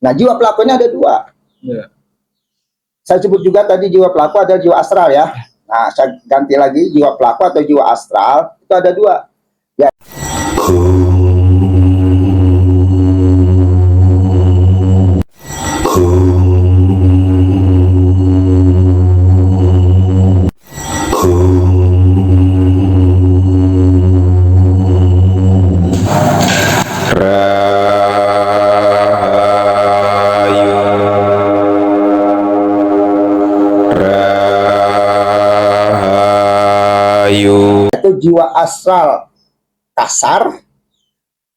Nah, jiwa pelakunya ada dua. Ya. Saya sebut juga tadi jiwa pelaku ada jiwa astral ya. Nah, saya ganti lagi jiwa pelaku atau jiwa astral itu ada dua. Ya. Itu jiwa astral kasar.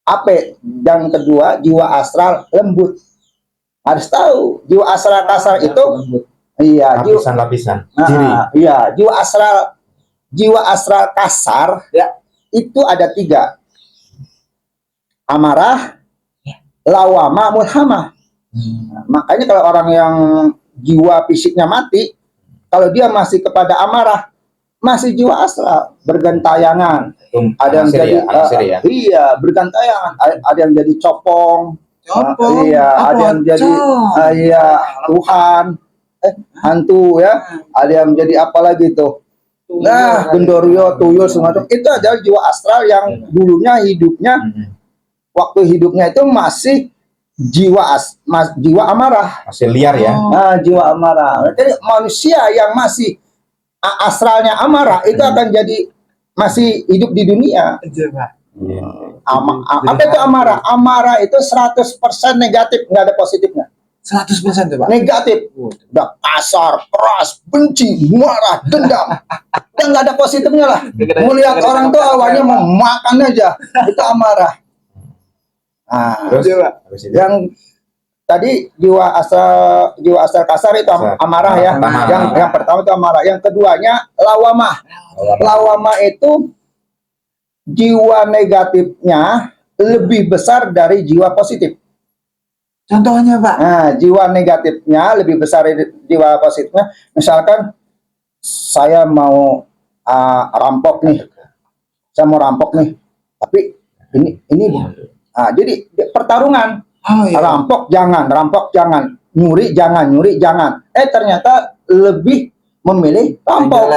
Apa? Yang kedua jiwa astral lembut. Harus tahu jiwa astral kasar itu Lembut. iya lapisan-lapisan. iya jiwa astral kasar ya itu ada 3: amarah, lawama, mulhamah. Makanya kalau orang yang jiwa fisiknya mati, kalau dia masih kepada amarah, masih jiwa astral bergentayangan. Ada yang jadi iya bergentayangan, ada yang jadi copong. Iya, ada yang jadi iya Tuhan, hantu ya. Ada yang jadi apa lagi tuh? Nah, gendorio, tuyul semacam itu adalah jiwa astral yang dulunya hidupnya waktu hidupnya itu masih jiwa amarah, masih liar ya. Nah, jiwa amarah. Jadi manusia yang masih astralnya amarah itu akan jadi masih hidup di dunia. Apa itu amarah? Amarah itu 100% negatif, nggak ada positifnya. 100% tuh, Pak. Negatif. Udah kasar, keras, benci, marah, dendam. Dan nggak ada positifnya lah. Melihat orang tuh awalnya mau makan aja. Itu amarah. Nah, Terus yang tadi jiwa astral kasar itu amarah ya. Yang pertama itu amarah. Yang keduanya lawamah. Lawamah itu jiwa negatifnya lebih besar dari jiwa positif. Contohnya, Pak? Nah, jiwa negatifnya lebih besar dari jiwa positifnya. Misalkan saya mau rampok nih, tapi ini jadi pertarungan. Rampok jangan, nyuri jangan. Ternyata lebih memilih rampok.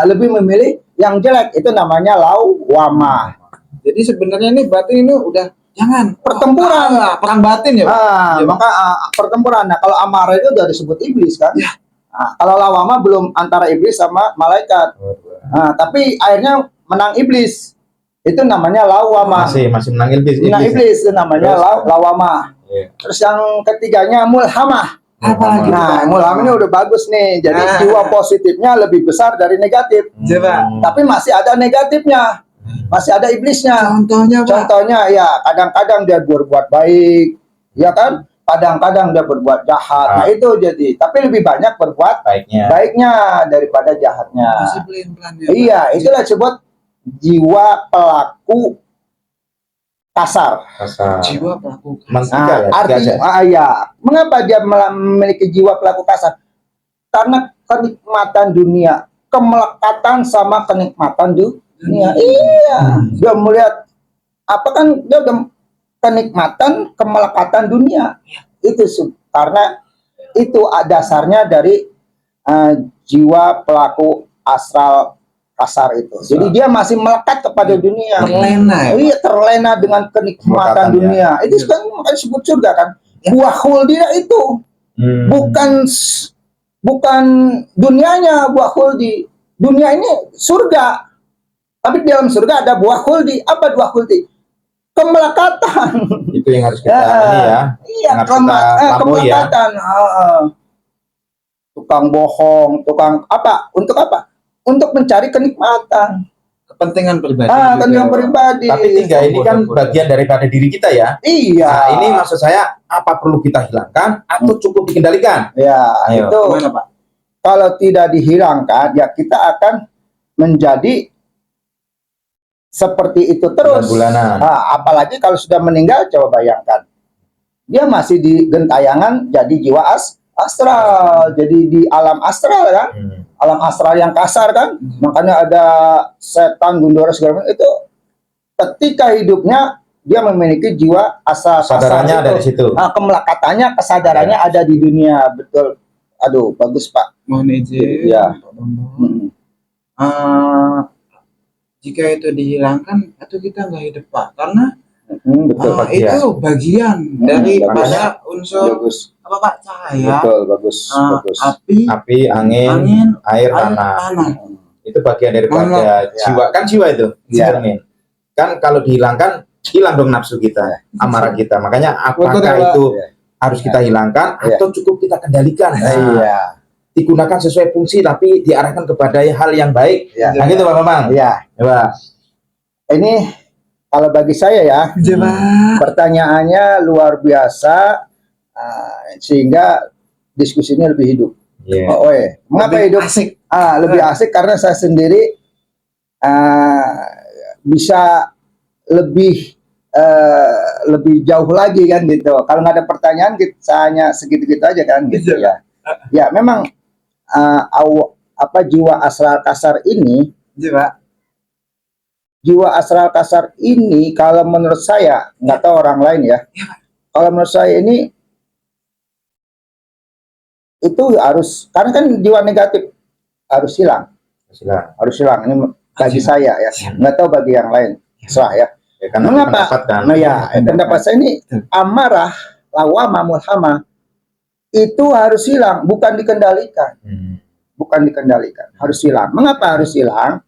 Lebih memilih yang jelek, itu namanya lawamah. Jadi sebenarnya ini berarti ini udah jangan pertempuran, perang batin ya, Pak? Maka pertempuran. Nah, kalau amarah itu udah disebut iblis kan? Ya. Nah, kalau lawamah belum antara iblis sama malaikat. Nah, tapi akhirnya menang iblis. Itu namanya lawamah. Masih menang iblis. Menang iblis itu namanya lawamah. Terus yang ketiganya mulhamah. Nah, mulhamah ini udah bagus nih. Jadi jiwa positifnya lebih besar dari negatif. Tapi masih ada negatifnya. Masih ada iblisnya. Contohnya ya kadang-kadang dia berbuat baik, ya kan? Kadang-kadang dia berbuat jahat. Nah, itu jadi. Tapi lebih banyak berbuat baiknya daripada jahatnya. Iya, itulah disebut jiwa pelaku kasar. Jiwa pelaku kasar. Artinya, mengapa dia memiliki jiwa pelaku kasar? Karena kenikmatan dunia, kemelekatan sama kenikmatan dunia. Iya, dia melihat apa kan dia kenikmatan, kemelekatan dunia. Itu karena itu dasarnya dari jiwa pelaku astral kasar itu. Jadi dia masih melekat kepada dunia. Terlena. Iya, terlena dengan kenikmatan dunia. Itu kan makanya disebut surga kan. Buah khuldi itu. Bukan dunianya buah khuldi. Dunia ini surga. Tapi di dalam surga ada buah khuldi. Apa buah khuldi? Kemelekatan. Itu yang harus kita ya. Iya, kemelekatan. Tukang bohong, tukang apa? Untuk apa? Untuk mencari kenikmatan, kepentingan pribadi. Kepentingan pribadi. Tapi ini kan bagian daripada diri kita ya. Iya. Nah, ini maksud saya apa perlu kita hilangkan atau cukup dikendalikan? Ya, ayo. Itu gimana, Pak? Kalau tidak dihilangkan, ya kita akan menjadi seperti itu terus. Apalagi kalau sudah meninggal, coba bayangkan. Dia masih di gentayangan jadi jiwa astral, jadi di alam astral kan. Alam astral yang kasar kan, makanya ada setan, gundura segala macam itu. Ketika hidupnya dia memiliki jiwa asal Kesadarannya ada di situ. Kemelekatannya, kesadarannya ada di dunia, betul. Aduh, bagus Pak. Mohon izin, Ya. Pak Bambang. Hmm. Jika itu dihilangkan, itu kita nggak hidup Pak, karena Betul Pak. bagian. itu bagian daripada bagus. unsur Bagus. apa Pak, cahaya, Betul, bagus, bagus. api, angin, air, tanah. tanah. Itu bagian daripada jiwa. Kan jiwa itu. Ya. Cermin. Kan kalau dihilangkan, hilang dong nafsu kita, amarah kita. Makanya apakah Betul, Pak. itu harus kita hilangkan Ya. atau cukup kita kendalikan? Iya. Digunakan sesuai fungsi tapi diarahkan kepada hal yang baik. Ya. Nah gitu Pak Bambang. Iya. Coba. Ini kalau bagi saya ya, Coba. pertanyaannya luar biasa, sehingga diskusinya lebih hidup. Iya. Mengapa Lebih hidup? asik. Lebih asik karena saya sendiri bisa lebih jauh lagi kan gitu. Kalau nggak ada pertanyaan, saya hanya segitu-gitu aja kan gitu ya. Ya memang jiwa astral kasar ini, Coba. jiwa astral kasar ini kalau menurut saya, nggak tahu orang lain ya. Kalau menurut saya ini itu harus, karena kan jiwa negatif harus hilang. Harus hilang. Ini bagi saya ya. Nggak tahu bagi yang lain. Salah ya. Ya, karena Mengapa? pendapat kan. Nah ya, pendapat saya ini amarah, lawamah, mulhamah itu harus hilang, bukan dikendalikan. Bukan dikendalikan, harus hilang. Mengapa harus hilang?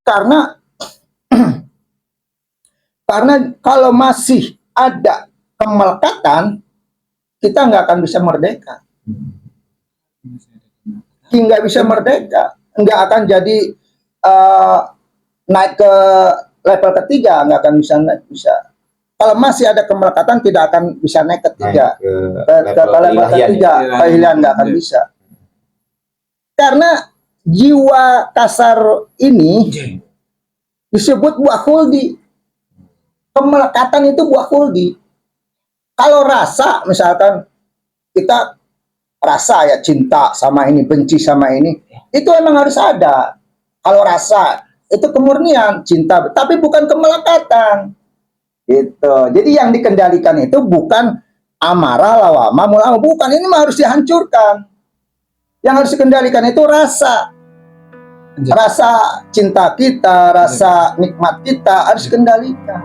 Karena kalau masih ada kemelekatan, kita nggak akan bisa merdeka. Nggak bisa merdeka, nggak akan jadi naik ke level ketiga, nggak akan bisa. Kalau masih ada kemelekatan, tidak akan bisa naik ketiga, ke level ketiga, kehilangan nggak akan bisa. Karena jiwa kasar ini disebut buah khuldi. Kemelekatan itu buah khuldi. Kalau rasa, misalkan kita rasa ya, cinta sama ini, benci sama ini, itu emang harus ada. Kalau rasa itu kemurnian cinta, tapi bukan kemelekatan. Gitu. Jadi yang dikendalikan itu bukan amarah, lawamah, mulhamah, bukan. Ini mah harus dihancurkan. Yang harus dikendalikan itu rasa. Rasa cinta kita, rasa nikmat kita harus dikendalikan.